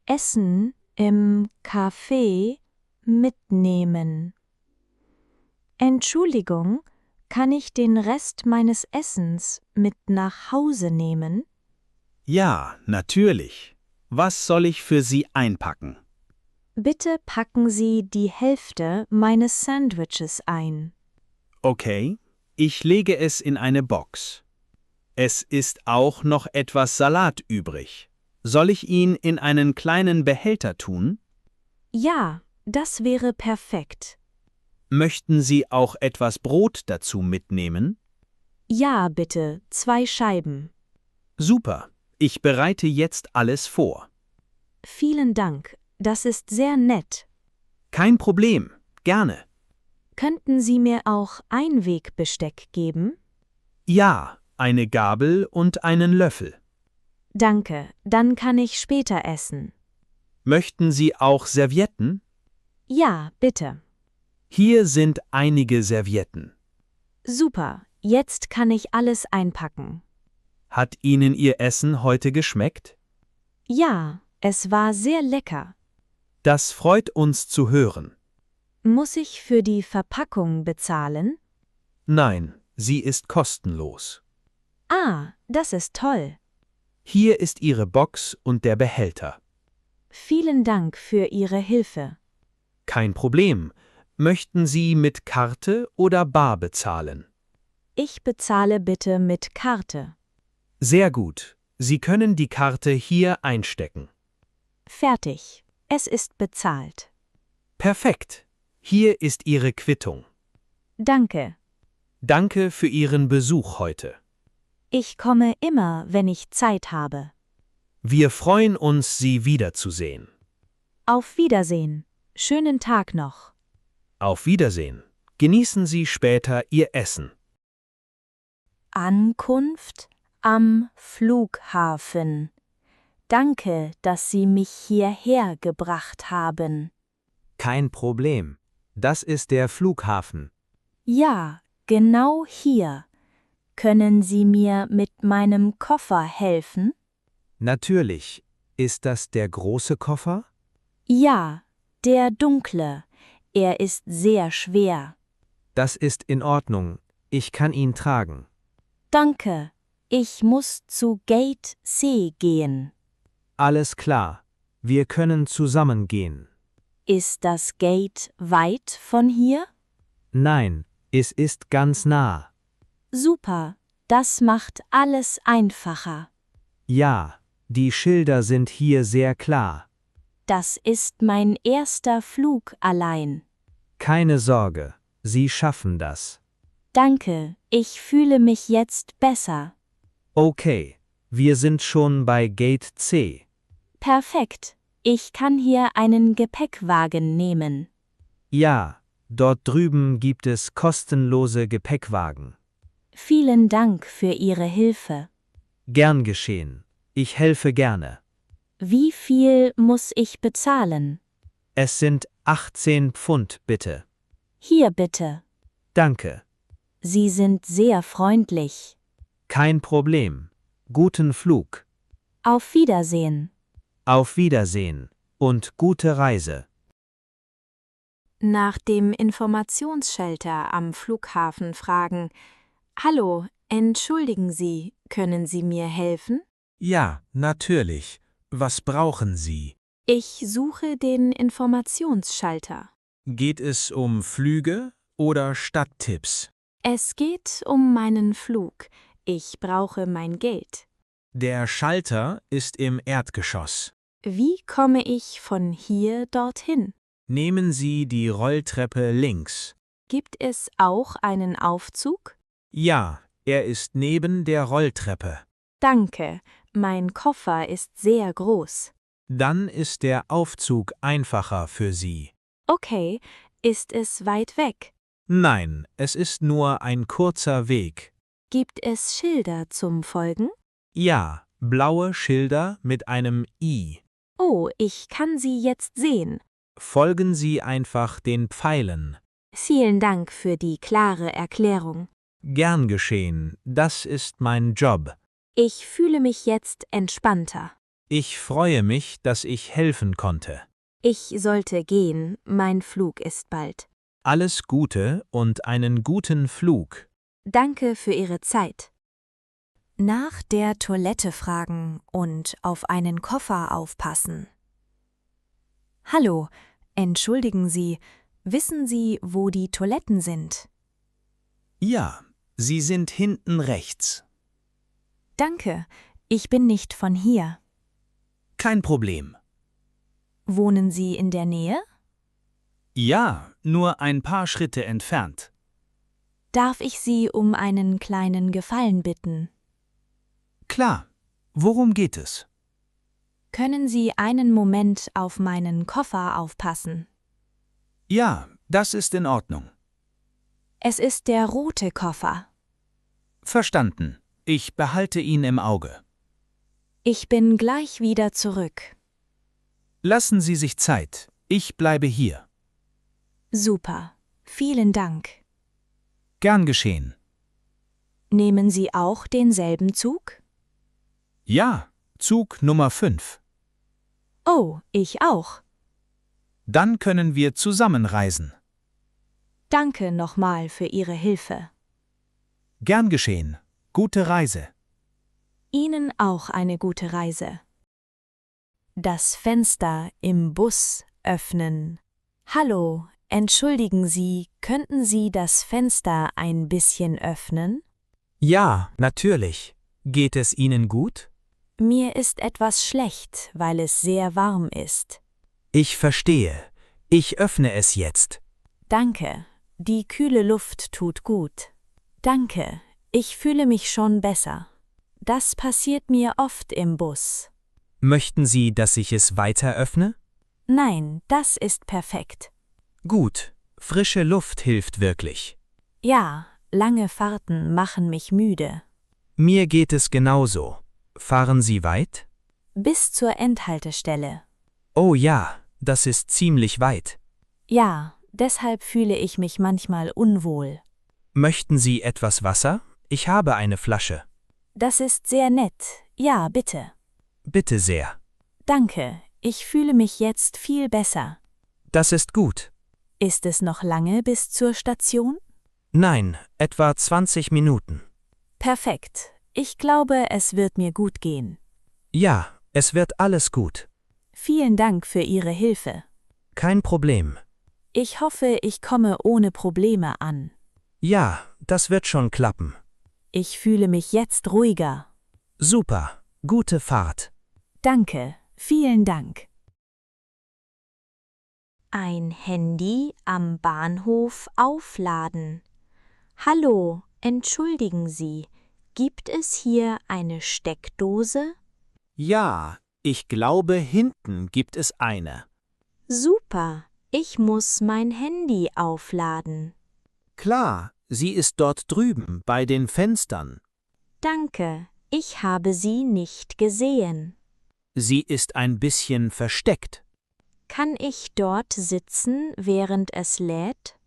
Essen im Café mitnehmen. Entschuldigung, kann ich den Rest meines Essens mit nach Hause nehmen? Ja, natürlich. Was soll ich für Sie einpacken? Bitte packen Sie die Hälfte meines Sandwiches ein. Okay, ich lege es in eine Box. Es ist auch noch etwas Salat übrig. Soll ich ihn in einen kleinen Behälter tun? Ja, das wäre perfekt. Möchten Sie auch etwas Brot dazu mitnehmen? Ja, bitte, 2 Scheiben. Super, ich bereite jetzt alles vor. Vielen Dank, das ist sehr nett. Kein Problem, gerne. Könnten Sie mir auch Einwegbesteck geben? Ja, eine Gabel und einen Löffel. Danke, dann kann ich später essen. Möchten Sie auch Servietten? Ja, bitte. Hier sind einige Servietten. Super, jetzt kann ich alles einpacken. Hat Ihnen Ihr Essen heute geschmeckt? Ja, es war sehr lecker. Das freut uns zu hören. Muss ich für die Verpackung bezahlen? Nein, sie ist kostenlos. Ah, das ist toll. Hier ist Ihre Box und der Behälter. Vielen Dank für Ihre Hilfe. Kein Problem. Möchten Sie mit Karte oder bar bezahlen? Ich bezahle bitte mit Karte. Sehr gut. Sie können die Karte hier einstecken. Fertig. Es ist bezahlt. Perfekt. Hier ist Ihre Quittung. Danke. Danke für Ihren Besuch heute. Ich komme immer, wenn ich Zeit habe. Wir freuen uns, Sie wiederzusehen. Auf Wiedersehen. Schönen Tag noch. Auf Wiedersehen. Genießen Sie später Ihr Essen. Ankunft am Flughafen. Danke, dass Sie mich hierher gebracht haben. Kein Problem. Das ist der Flughafen. Ja, genau hier. Können Sie mir mit meinem Koffer helfen? Natürlich. Ist das der große Koffer? Ja, der dunkle. Er ist sehr schwer. Das ist in Ordnung. Ich kann ihn tragen. Danke. Ich muss zu Gate C gehen. Alles klar. Wir können zusammen gehen. Ist das Gate weit von hier? Nein, es ist ganz nah. Super, das macht alles einfacher. Ja, die Schilder sind hier sehr klar. Das ist mein erster Flug allein. Keine Sorge, Sie schaffen das. Danke, ich fühle mich jetzt besser. Okay, wir sind schon bei Gate C. Perfekt, ich kann hier einen Gepäckwagen nehmen. Ja, dort drüben gibt es kostenlose Gepäckwagen. Vielen Dank für Ihre Hilfe. Gern geschehen. Ich helfe gerne. Wie viel muss ich bezahlen? Es sind 18 Pfund, bitte. Hier bitte. Danke. Sie sind sehr freundlich. Kein Problem. Guten Flug. Auf Wiedersehen. Auf Wiedersehen und gute Reise. Nach dem Informationsshelter am Flughafen fragen: Hallo, entschuldigen Sie, können Sie mir helfen? Ja, natürlich. Was brauchen Sie? Ich suche den Informationsschalter. Geht es um Flüge oder Stadttipps? Es geht um meinen Flug. Ich brauche mein Geld. Der Schalter ist im Erdgeschoss. Wie komme ich von hier dorthin? Nehmen Sie die Rolltreppe links. Gibt es auch einen Aufzug? Ja, er ist neben der Rolltreppe. Danke, mein Koffer ist sehr groß. Dann ist der Aufzug einfacher für Sie. Okay, ist es weit weg? Nein, es ist nur ein kurzer Weg. Gibt es Schilder zum Folgen? Ja, blaue Schilder mit einem I. Oh, ich kann sie jetzt sehen. Folgen Sie einfach den Pfeilen. Vielen Dank für die klare Erklärung. Gern geschehen, das ist mein Job. Ich fühle mich jetzt entspannter. Ich freue mich, dass ich helfen konnte. Ich sollte gehen, mein Flug ist bald. Alles Gute und einen guten Flug. Danke für Ihre Zeit. Nach der Toilette fragen und auf einen Koffer aufpassen. Hallo, entschuldigen Sie, wissen Sie, wo die Toiletten sind? Ja, Sie sind hinten rechts. Danke, ich bin nicht von hier. Kein Problem. Wohnen Sie in der Nähe? Ja, nur ein paar Schritte entfernt. Darf ich Sie um einen kleinen Gefallen bitten? Klar. Worum geht es? Können Sie einen Moment auf meinen Koffer aufpassen? Ja, das ist in Ordnung. Es ist der rote Koffer. Verstanden. Ich behalte ihn im Auge. Ich bin gleich wieder zurück. Lassen Sie sich Zeit. Ich bleibe hier. Super, vielen Dank. Gern geschehen. Nehmen Sie auch denselben Zug? Ja, Zug Nummer 5. Oh, ich auch. Dann können wir zusammen reisen. Danke nochmal für Ihre Hilfe. Gern geschehen. Gute Reise. Ihnen auch eine gute Reise. Das Fenster im Bus öffnen. Hallo, entschuldigen Sie, könnten Sie das Fenster ein bisschen öffnen? Ja, natürlich. Geht es Ihnen gut? Mir ist etwas schlecht, weil es sehr warm ist. Ich verstehe. Ich öffne es jetzt. Danke, die kühle Luft tut gut. Danke, ich fühle mich schon besser. Das passiert mir oft im Bus. Möchten Sie, dass ich es weiter öffne? Nein, das ist perfekt. Gut. Frische Luft hilft wirklich. Ja, lange Fahrten machen mich müde. Mir geht es genauso. Fahren Sie weit? Bis zur Endhaltestelle. Oh ja, das ist ziemlich weit. Ja, deshalb fühle ich mich manchmal unwohl. Möchten Sie etwas Wasser? Ich habe eine Flasche. Das ist sehr nett. Ja, bitte. Bitte sehr. Danke, ich fühle mich jetzt viel besser. Das ist gut. Ist es noch lange bis zur Station? Nein, etwa 20 Minuten. Perfekt. Ich glaube, es wird mir gut gehen. Ja, es wird alles gut. Vielen Dank für Ihre Hilfe. Kein Problem. Ich hoffe, ich komme ohne Probleme an. Ja, das wird schon klappen. Ich fühle mich jetzt ruhiger. Super, gute Fahrt. Danke, vielen Dank. Ein Handy am Bahnhof aufladen. Hallo, entschuldigen Sie, gibt es hier eine Steckdose? Ja, ich glaube, hinten gibt es eine. Super, ich muss mein Handy aufladen. Klar, sie ist dort drüben bei den Fenstern. Danke, ich habe sie nicht gesehen. Sie ist ein bisschen versteckt. Kann ich dort sitzen, während es lädt?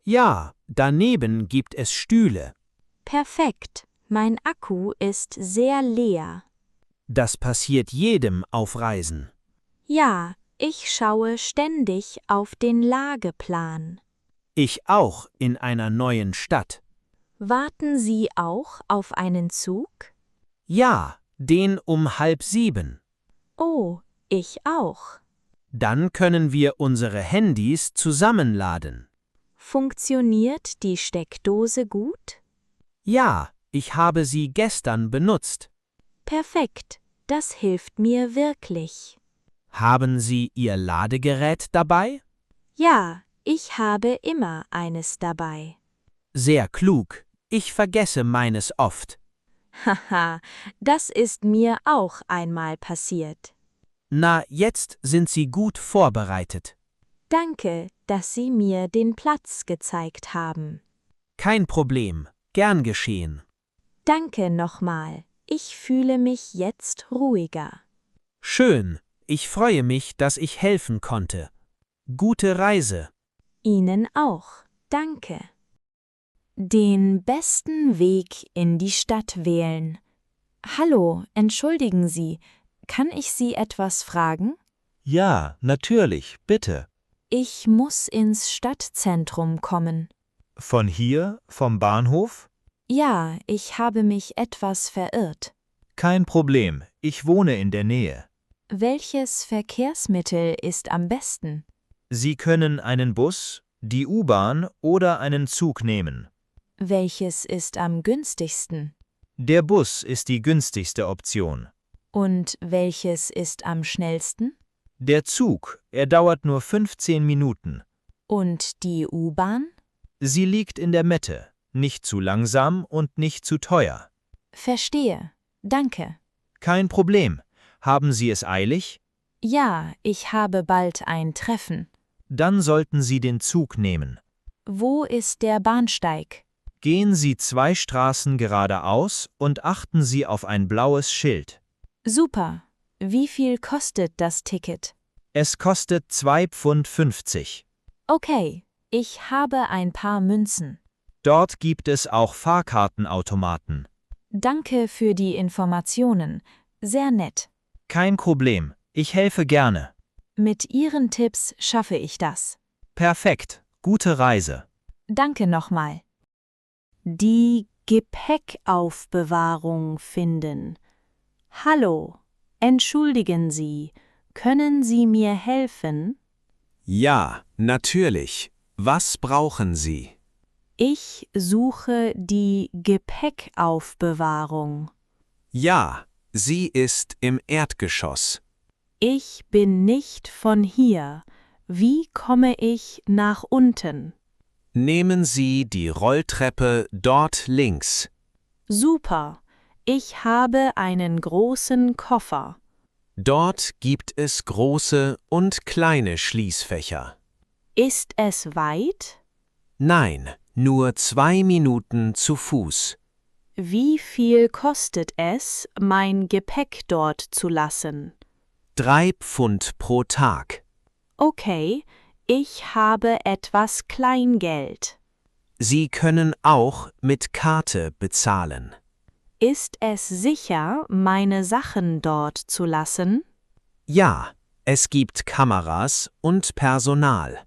Ja, daneben gibt es Stühle. Perfekt, mein Akku ist sehr leer. Das passiert jedem auf Reisen. Ja, ich schaue ständig auf den Lageplan. Ich auch in einer neuen Stadt. Warten Sie auch auf einen Zug? Ja, den um 6:30. Oh, ich auch. Dann können wir unsere Handys zusammenladen. Funktioniert die Steckdose gut? Ja, ich habe sie gestern benutzt. Perfekt, das hilft mir wirklich. Haben Sie Ihr Ladegerät dabei? Ja, ich habe immer eines dabei. Sehr klug. Ich vergesse meines oft. Haha, das ist mir auch einmal passiert. Na, jetzt sind Sie gut vorbereitet. Danke, dass Sie mir den Platz gezeigt haben. Kein Problem. Gern geschehen. Danke nochmal. Ich fühle mich jetzt ruhiger. Schön. Ich freue mich, dass ich helfen konnte. Gute Reise. Ihnen auch. Danke. Den besten Weg in die Stadt wählen. Hallo, entschuldigen Sie, kann ich Sie etwas fragen? Ja, natürlich, bitte. Ich muss ins Stadtzentrum kommen. Von hier, vom Bahnhof? Ja, ich habe mich etwas verirrt. Kein Problem, ich wohne in der Nähe. Welches Verkehrsmittel ist am besten? Sie können einen Bus, die U-Bahn oder einen Zug nehmen. Welches ist am günstigsten? Der Bus ist die günstigste Option. Und welches ist am schnellsten? Der Zug, er dauert nur 15 Minuten. Und die U-Bahn? Sie liegt in der Mitte, nicht zu langsam und nicht zu teuer. Verstehe. Danke. Kein Problem. Haben Sie es eilig? Ja, ich habe bald ein Treffen. Dann sollten Sie den Zug nehmen. Wo ist der Bahnsteig? Gehen Sie 2 Straßen geradeaus und achten Sie auf ein blaues Schild. Super. Wie viel kostet das Ticket? Es kostet 2,50 Pfund. Okay, ich habe ein paar Münzen. Dort gibt es auch Fahrkartenautomaten. Danke für die Informationen. Sehr nett. Kein Problem, ich helfe gerne. Mit Ihren Tipps schaffe ich das. Perfekt, gute Reise. Danke nochmal. Die Gepäckaufbewahrung finden. Hallo, entschuldigen Sie, können Sie mir helfen? Ja, natürlich. Was brauchen Sie? Ich suche die Gepäckaufbewahrung. Ja, sie ist im Erdgeschoss. Ich bin nicht von hier. Wie komme ich nach unten? Nehmen Sie die Rolltreppe dort links. Super. Ich habe einen großen Koffer. Dort gibt es große und kleine Schließfächer. Ist es weit? Nein, nur 2 Minuten zu Fuß. Wie viel kostet es, mein Gepäck dort zu lassen? 3 Pfund pro Tag. Okay, ich habe etwas Kleingeld. Sie können auch mit Karte bezahlen. Ist es sicher, meine Sachen dort zu lassen? Ja, es gibt Kameras und Personal.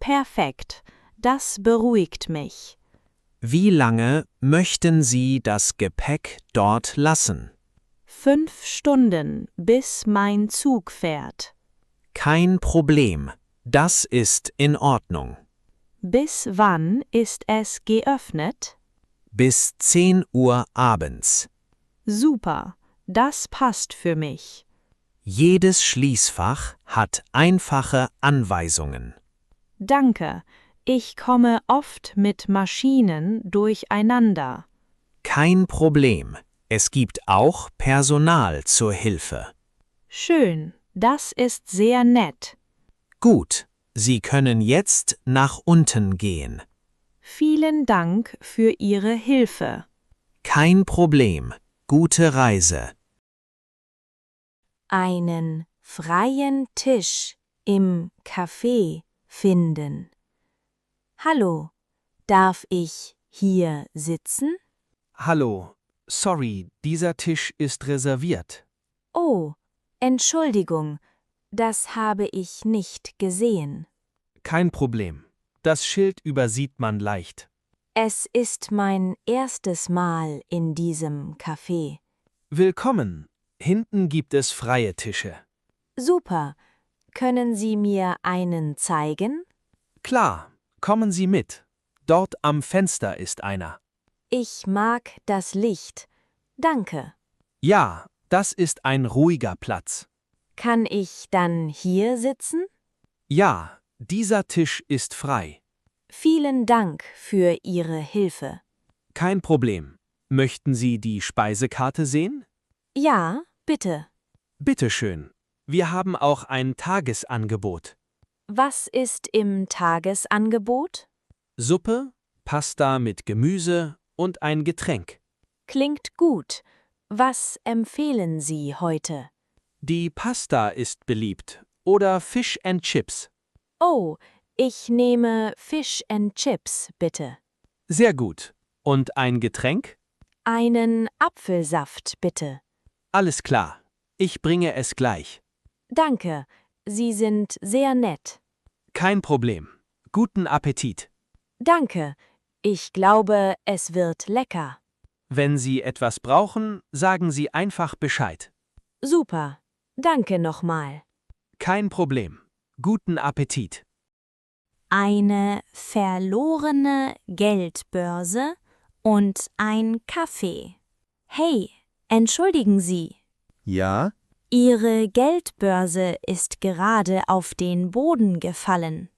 Perfekt, das beruhigt mich. Wie lange möchten Sie das Gepäck dort lassen? 5 Stunden, bis mein Zug fährt. Kein Problem, das ist in Ordnung. Bis wann ist es geöffnet? Bis 10 Uhr abends. Super, das passt für mich. Jedes Schließfach hat einfache Anweisungen. Danke, ich komme oft mit Maschinen durcheinander. Kein Problem, es gibt auch Personal zur Hilfe. Schön, das ist sehr nett. Gut, Sie können jetzt nach unten gehen. Vielen Dank für Ihre Hilfe. Kein Problem, gute Reise. Einen freien Tisch im Café finden. Hallo, darf ich hier sitzen? Hallo, sorry, dieser Tisch ist reserviert. Oh, Entschuldigung, das habe ich nicht gesehen. Kein Problem. Das Schild übersieht man leicht. Es ist mein erstes Mal in diesem Café. Willkommen. Hinten gibt es freie Tische. Super. Können Sie mir einen zeigen? Klar, kommen Sie mit. Dort am Fenster ist einer. Ich mag das Licht. Danke. Ja, das ist ein ruhiger Platz. Kann ich dann hier sitzen? Ja, dieser Tisch ist frei. Vielen Dank für Ihre Hilfe. Kein Problem. Möchten Sie die Speisekarte sehen? Ja, bitte. Bitte schön. Wir haben auch ein Tagesangebot. Was ist im Tagesangebot? Suppe, Pasta mit Gemüse und ein Getränk. Klingt gut. Was empfehlen Sie heute? Die Pasta ist beliebt oder Fish and Chips. Oh, ich nehme Fish and Chips, bitte. Sehr gut. Und ein Getränk? Einen Apfelsaft, bitte. Alles klar. Ich bringe es gleich. Danke, Sie sind sehr nett. Kein Problem. Guten Appetit. Danke, ich glaube, es wird lecker. Wenn Sie etwas brauchen, sagen Sie einfach Bescheid. Super, danke nochmal. Kein Problem. Guten Appetit. Eine verlorene Geldbörse und ein Kaffee. Hey, entschuldigen Sie, Ja? Ihre Geldbörse ist gerade auf den Boden gefallen.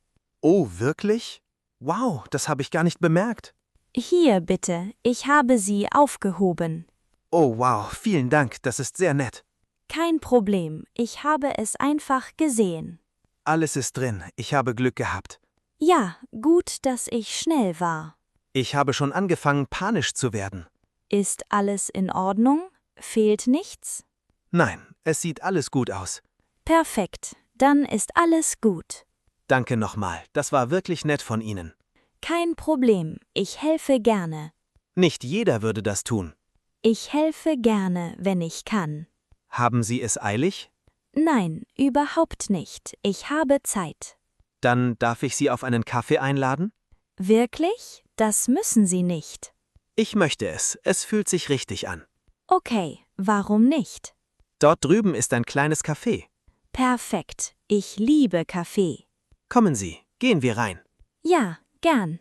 Oh, wirklich? Wow, das habe ich gar nicht bemerkt. Hier bitte, ich habe sie aufgehoben. Oh, wow, vielen Dank, das ist sehr nett. Kein Problem, ich habe es einfach gesehen. Alles ist drin, ich habe Glück gehabt. Ja, gut, dass ich schnell war. Ich habe schon angefangen, panisch zu werden. Ist alles in Ordnung? Fehlt nichts? Nein, es sieht alles gut aus. Perfekt, dann ist alles gut. Danke nochmal, das war wirklich nett von Ihnen. Kein Problem, ich helfe gerne. Nicht jeder würde das tun. Ich helfe gerne, wenn ich kann. Haben Sie es eilig? Nein, überhaupt nicht. Ich habe Zeit. Dann darf ich Sie auf einen Kaffee einladen? Wirklich? Das müssen Sie nicht. Ich möchte es, es fühlt sich richtig an. Okay, warum nicht? Dort drüben ist ein kleines Café. Perfekt, ich liebe Kaffee. Kommen Sie, gehen wir rein. Ja, gern.